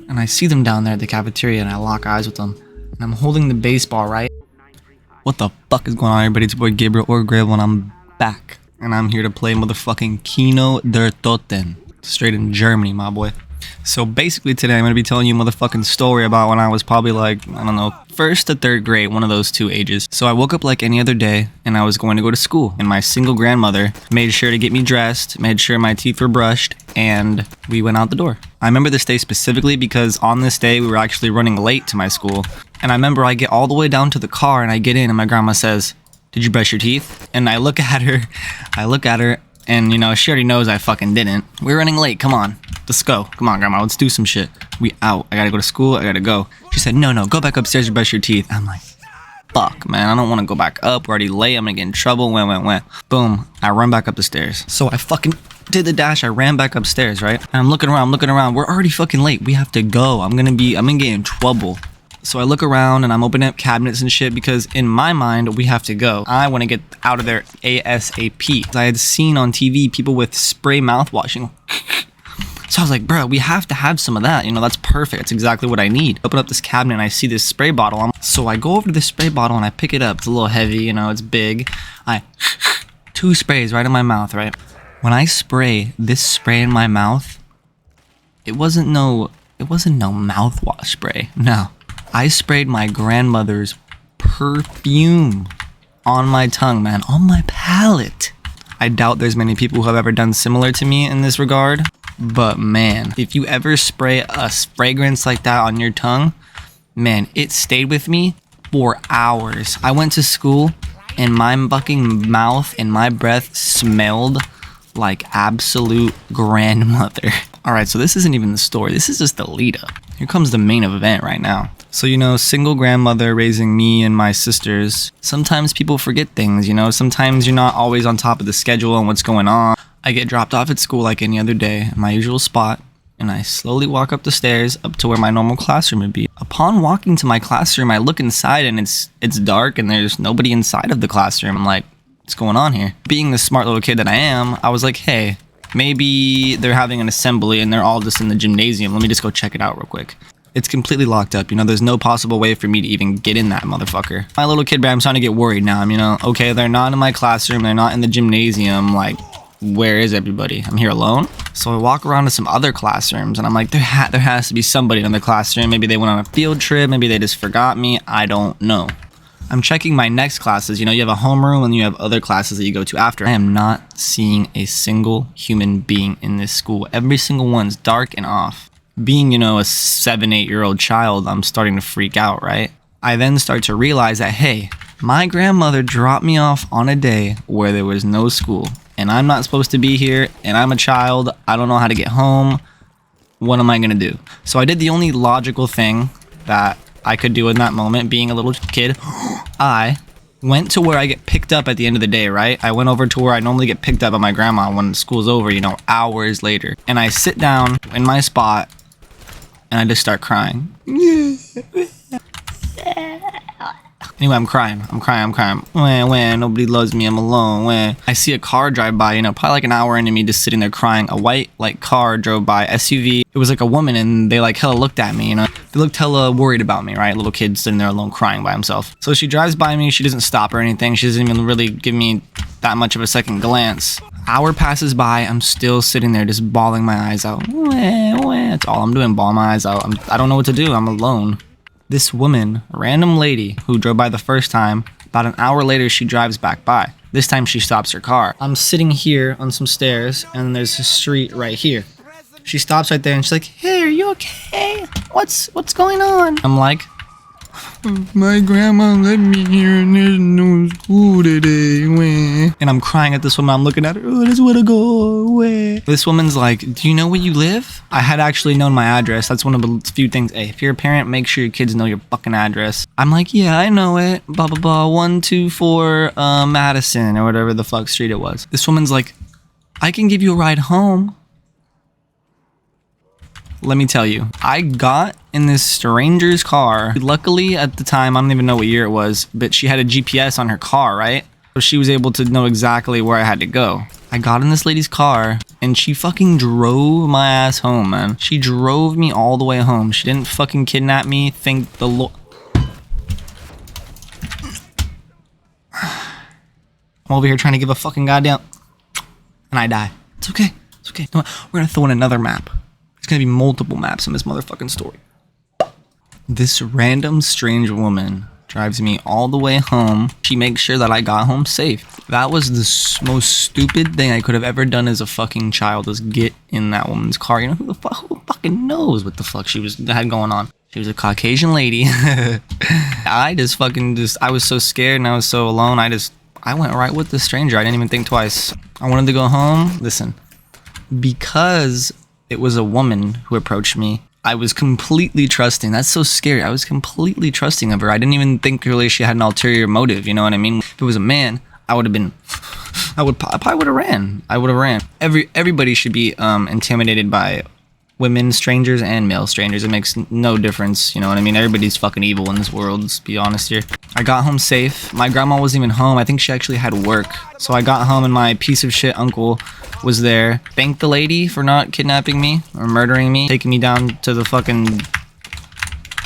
and I see them down there at the cafeteria, and I lock eyes with them, and I'm holding the baseball, right? What the fuck is going on, everybody? It's your boy Gabriel or Gravel, and I'm back, and I'm here to play motherfucking Kino der Toten, straight in Germany, my boy. So basically today I'm going to be telling you a motherfucking story about when I was probably like, I don't know, first to third grade, one of those two ages. So I woke up like any other day and I was going to go to school, and my single grandmother made sure to get me dressed, made sure my teeth were brushed, and we went out the door. I remember this day specifically because on this day we were actually running late to my school, and I remember I get all the way down to the car and I get in and my grandma says, "Did you brush your teeth?" And I look at her, and you know, she already knows I fucking didn't. We're running late, come on. Let's go. Come on, Grandma, let's do some shit. We out. I gotta go to school. I gotta go. She said, no, go back upstairs and brush your teeth. I'm like, fuck, man. I don't want to go back up. We're already late. I'm gonna get in trouble. Went. Boom. I run back up the stairs. So I fucking did the dash. I ran back upstairs, right? And I'm looking around. We're already fucking late. We have to go. I'm gonna get in trouble. So I look around and I'm opening up cabinets and shit because in my mind, we have to go. I want to get out of there ASAP. I had seen on TV people with spray mouthwashing. So I was like, bro, we have to have some of that. You know, that's perfect. It's exactly what I need. Open up this cabinet and I see this spray bottle. So I go over to this spray bottle and I pick it up. It's a little heavy, you know, it's big. Two sprays right in my mouth, right? When I spray this spray in my mouth, it wasn't no mouthwash spray. No. I sprayed my grandmother's perfume on my tongue, man, on my palate. I doubt there's many people who have ever done similar to me in this regard. But man, if you ever spray a fragrance like that on your tongue, man, it stayed with me for hours. I went to school and my fucking mouth and my breath smelled like absolute grandmother. All right, so this isn't even the story. This is just the lead up. Here comes the main event right now. So, you know, single grandmother raising me and my sisters. Sometimes people forget things, you know. Sometimes you're not always on top of the schedule and what's going on. I get dropped off at school like any other day, my usual spot, and I slowly walk up the stairs up to where my normal classroom would be. Upon walking to my classroom, I look inside and it's dark and there's nobody inside of the classroom. I'm like, what's going on here? Being the smart little kid that I am, I was like, hey, maybe they're having an assembly and they're all just in the gymnasium. Let me just go check it out real quick. It's completely locked up, you know, there's no possible way for me to even get in that motherfucker. My little kid, I'm starting to get worried now. I'm, you know, okay, they're not in my classroom, they're not in the gymnasium, like, where is everybody? I'm here alone. So I walk around to some other classrooms and I'm like, there has to be somebody in the classroom. Maybe they went on a field trip. Maybe they just forgot me. I don't know. I'm checking my next classes. You know, you have a homeroom and you have other classes that you go to after. I am not seeing a single human being in this school. Every single one's dark and off. Being, you know, a 7-8-year-old child, I'm starting to freak out, right? I then start to realize that, hey, my grandmother dropped me off on a day where there was no school. And I'm not supposed to be here, and I'm a child. I don't know how to get home. What am I gonna do? So I did the only logical thing that I could do in that moment, being a little kid. I went to where I get picked up at the end of the day, right? I went over to where I normally get picked up by my grandma when school's over, you know, hours later. And I sit down in my spot, and I just start crying. Anyway, I'm crying. When nobody loves me, I'm alone. When I see a car drive by, you know, probably like an hour into me just sitting there crying. A white like car drove by, SUV. It was like a woman, and they like hella looked at me, you know. They looked hella worried about me, right? Little kid sitting there alone crying by himself. So she drives by me. She doesn't stop or anything. She doesn't even really give me that much of a second glance. Hour passes by. I'm still sitting there just bawling my eyes out. That's all I'm doing, bawling my eyes out. I don't know what to do. I'm alone. This woman, a random lady who drove by the first time, about an hour later she drives back by. This time she stops her car. I'm sitting here on some stairs and there's a street right here. She stops right there and she's like, hey, are you okay? What's going on? I'm like, my grandma let me here and there's no school today. And I'm crying at this woman. I'm looking at her. Oh, I just want to go away. This woman's like, do you know where you live? I had actually known my address. That's one of the few things. Hey, if you're a parent, make sure your kids know your fucking address. I'm like, yeah, I know it. Blah, blah, blah. 124 Madison or whatever the fuck street it was. This woman's like, I can give you a ride home. Let me tell you, I got in this stranger's car. Luckily, at the time, I don't even know what year it was, but she had a GPS on her car, right? So she was able to know exactly where I had to go. I got in this lady's car and she fucking drove my ass home, man. She drove me all the way home. She didn't fucking kidnap me. Thank the Lord. I'm over here trying to give a fucking goddamn... And I die. It's okay. It's okay. You know what? We're gonna throw in another map. There's gonna be multiple maps in this motherfucking story. This random strange woman drives me all the way home. She makes sure that I got home safe. That was the most stupid thing I could have ever done as a fucking child, was get in that woman's car. You know, who fucking knows what the fuck she had going on. She was a Caucasian lady. I was so scared and I was so alone. I went right with the stranger. I didn't even think twice. I wanted to go home. Listen, because it was a woman who approached me, I was completely trusting. That's so scary. I was completely trusting of her. I didn't even think really she had an ulterior motive. You know what I mean? If it was a man, I probably would have ran. I would have ran. Everybody should be intimidated by women strangers and male strangers. It makes no difference. You know what I mean? Everybody's fucking evil in this world. Let's be honest here. I got home safe. My grandma wasn't even home. I think she actually had work. So I got home and my piece of shit uncle was there. Thank the lady for not kidnapping me or murdering me, taking me down to the fucking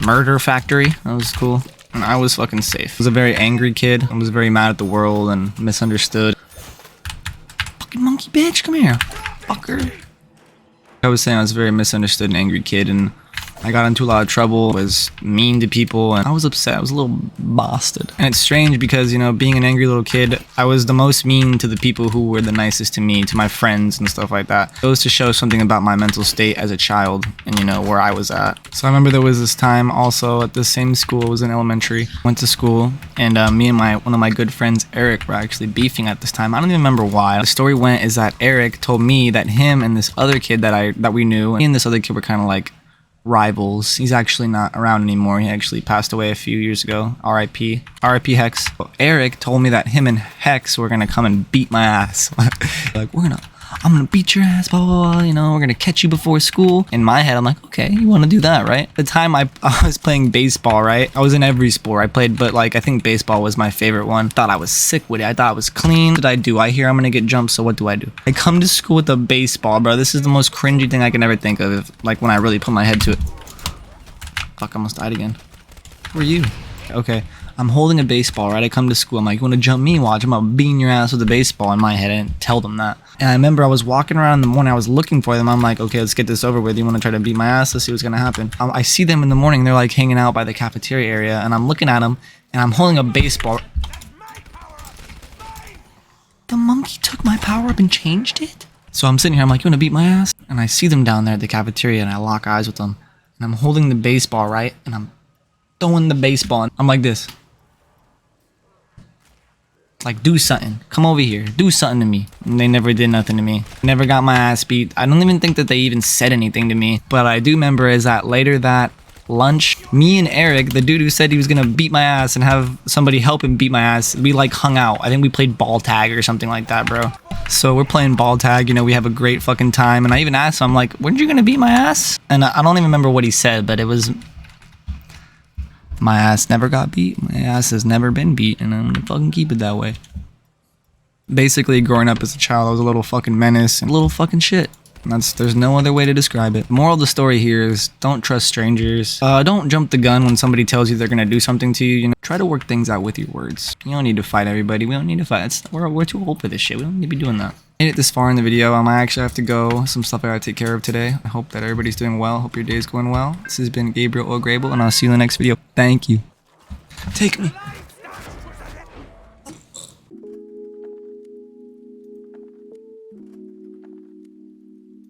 murder factory. That was cool. And I was fucking safe. I was a very angry kid. I was very mad at the world and misunderstood. Fucking monkey bitch, come here. Fucker. I was saying I was a very misunderstood and angry kid, and I got into a lot of trouble, was mean to people, and I was upset. I was a little bastard. And it's strange because, you know, being an angry little kid, I was the most mean to the people who were the nicest to me, to my friends and stuff like that. It goes to show something about my mental state as a child and, you know, where I was at. So I remember there was this time also at the same school. It was in elementary. Went to school, and me and one of my good friends, Eric, were actually beefing at this time. I don't even remember why. The story went is that Eric told me that him and this other kid that we knew, he and this other kid were kind of like rivals. He's actually not around anymore. He actually passed away a few years ago. R.I.P. R.I.P. Hex. Well, Eric told me that him and Hex were gonna come and beat my ass. Like, I'm gonna beat your ass, blah, blah, blah, you know, we're gonna catch you before school. In my head, I'm like, okay, you wanna do that, right? The time I was playing baseball, right? I was in every sport I played, but like, I think baseball was my favorite one. Thought I was sick with it. I thought I was clean. What did I do? I hear I'm gonna get jumped, so what do? I come to school with a baseball, bro. This is the most cringy thing I can ever think of, like when I really put my head to it. Fuck, I almost died again. Who are you? Okay. I'm holding a baseball, right? I come to school. I'm like, you want to jump me? Watch, I'm gonna beat your ass with a baseball. In my head, I didn't tell them that. And I remember I was walking around in the morning. I was looking for them. I'm like, okay, let's get this over with. You want to try to beat my ass? Let's see what's gonna happen. I see them in the morning. They're like hanging out by the cafeteria area, and I'm looking at them, and I'm holding a baseball. The monkey took my power up and changed it? So I'm sitting here. I'm like, you want to beat my ass? And I see them down there at the cafeteria, and I lock eyes with them. And I'm holding the baseball, right? And I'm throwing the baseball, and I'm like this. Like, do something. Come over here. Do something to me. And they never did nothing to me. Never got my ass beat. I don't even think that they even said anything to me. But I do remember is that later that lunch, me and Eric, the dude who said he was gonna beat my ass and have somebody help him beat my ass, we like hung out. I think we played ball tag or something like that, bro. So we're playing ball tag, you know, we have a great fucking time. And I even asked him, like, weren't you gonna beat my ass? And I don't even remember what he said, but it was... My ass never got beat. My ass has never been beat, and I'm gonna fucking keep it that way. Basically, growing up as a child, I was a little fucking menace and a little fucking shit. And there's no other way to describe it. The moral of the story here is don't trust strangers. Don't jump the gun when somebody tells you they're gonna do something to you. You know, try to work things out with your words. You don't need to fight everybody. We don't need to fight. We're too old for this shit. We don't need to be doing that. Made it this far in the video. I actually have to go. Some stuff I gotta take care of today. I hope that everybody's doing well. Hope your day's going well. This has been Gabriel or Grable, and I'll see you in the next video. Thank you. Take me.